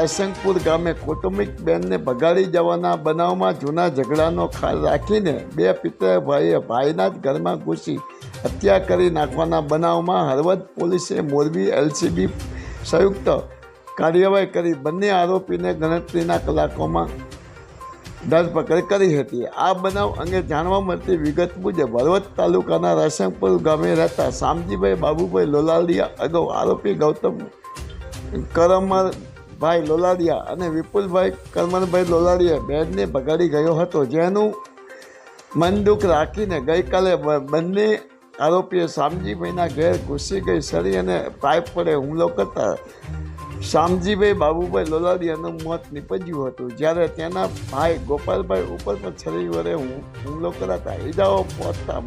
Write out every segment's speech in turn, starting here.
રાયસંગપુર ગામે કૌટુંબિક બહેનને ભગાડી જવાના બનાવમાં જૂના ઝઘડાનો ખ્યાલ રાખીને બે પિતરાઈ ભાઈએ ભાઈના જ ઘરમાં ઘૂસી હત્યા કરી નાખવાના બનાવમાં હળવદ પોલીસે મોરબી એલસીબી સંયુક્ત કાર્યવાહી કરી બંને આરોપીને ગણતરીના કલાકોમાં ધરપકડ કરી હતી। આ બનાવ અંગે જાણવા મળતી વિગત મુજબ હળવદ તાલુકાના રાયસંગપુર ગામે રહેતા શામજીભાઈ બાબુભાઈ લોલાડિયા અગાઉ આરોપી ગૌતમ કરમરભાઈ લોલાડિયા અને વિપુલભાઈ કરમરભાઈ લોલાડિયા બેનને ભગાડી ગયો હતો, જેનું મનદુખ રાખીને ગઈકાલે બંને આરોપીએ શામજીભાઈના ઘેર ઘૂસી ગઈ છરી અને પાઇપ વડે હુમલો કરતા શામજીભાઈ બાબુભાઈ લોલાડિયાનું મોત નીપજ્યું હતું, જ્યારે તેના ભાઈ ગોપાલભાઈ ઉપર પણ છરી વડે હુમલો કરાતા ઈજાઓ પહોંચતા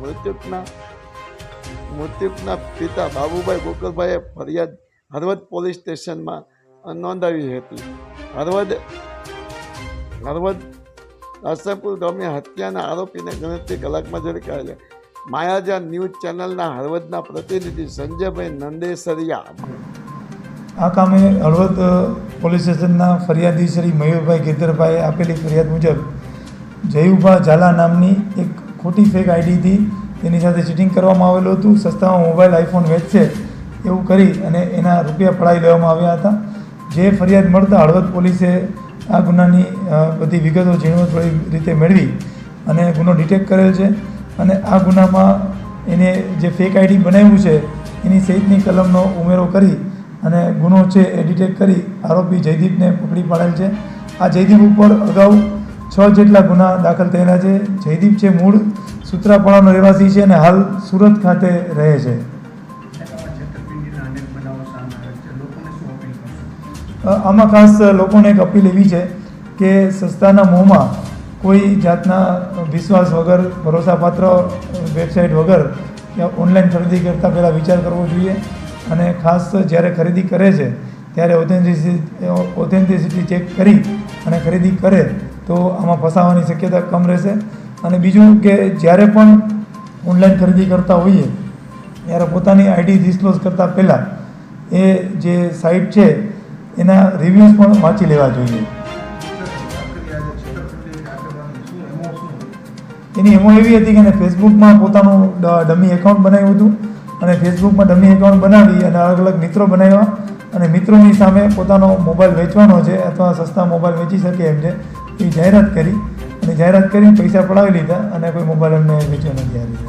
મૃતકના પિતા બાબુભાઈ ગોકળભાઈએ ફરિયાદ હળવદ પોલીસ સ્ટેશનમાં નોંધાવી હતી। હળવદ રાયસંગપુર ગામે હત્યાના આરોપીને ગણતરી કલાકમાં ઝડપાયા। માયાજાન ન્યૂઝ ચેનલના હળવદના પ્રતિનિધિ સંજયભાઈ નંદેસરિયા। આ કામે હળવદ પોલીસ સ્ટેશનના ફરિયાદી શ્રી મયુરભાઈ ગેતરભાઈએ આપેલી ફરિયાદ મુજબ જયુભા ઝાલા નામની એક ખોટી ફેક આઈડીથી તેની સાથે ચીટિંગ કરવામાં આવેલું હતું। સસ્તામાં મોબાઈલ આઈફોન વેચશે એવું કરી અને એના રૂપિયા પડાવી લેવામાં આવ્યા હતા। જે ફરિયાદ મળતા હળવદ પોલીસે આ ગુનાની બધી વિગતો ઝીણવટભરી રીતે મેળવી અને ગુનો ડિટેક્ટ કરેલ છે અને આ ગુનામાં એને જે ફેક આઈડી બનાવ્યું છે એની સહિતની કલમનો ઉમેરો કરી અને ગુનો છે એ ડિટેક્ટ કરી આરોપી જયદીપને પકડી પાડેલ છે। આ જયદીપ ઉપર અગાઉ 6 જેટલા ગુના દાખલ થયેલા છે। જયદીપ છે મૂળ સૂત્રાપાડાનો રહેવાસી છે અને હાલ સુરત ખાતે રહે છે। આમાં ખાસ લોકોને એક અપીલ એવી છે કે સસ્તાના મોહમાં કોઈ જાતના વિશ્વાસ વગર, ભરોસાપાત્ર વેબસાઇટ વગર ઓનલાઈન ખરીદી કરતાં પહેલાં વિચાર કરવો જોઈએ અને ખાસ જ્યારે ખરીદી કરે છે ત્યારે ઓથેન્ટિસિટી ચેક કરી અને ખરીદી કરે તો આમાં ફસાવાની શક્યતા કમ રહેશે। અને બીજું કે જ્યારે પણ ઓનલાઈન ખરીદી કરતા હોઈએ ત્યારે પોતાની આઈડી ડિસ્ક્લોઝ કરતાં પહેલાં એ જે સાઇટ છે એના રિવ્યૂઝ પણ વાંચી લેવા જોઈએ। એની એમો એવી હતી કે ફેસબુકમાં પોતાનું ડમી એકાઉન્ટ બનાવ્યું હતું અને ફેસબુકમાં ડમી એકાઉન્ટ બનાવી અને અલગ અલગ મિત્રો બનાવ્યા અને મિત્રોની સામે પોતાનો મોબાઈલ વેચવાનો છે અથવા સસ્તા મોબાઈલ વેચી શકે એમ છે એવી જાહેરાત કરી અને જાહેરાત કરીને પૈસા પડાવી લીધા અને કોઈ મોબાઈલ એમને વેચવા નથી આવી।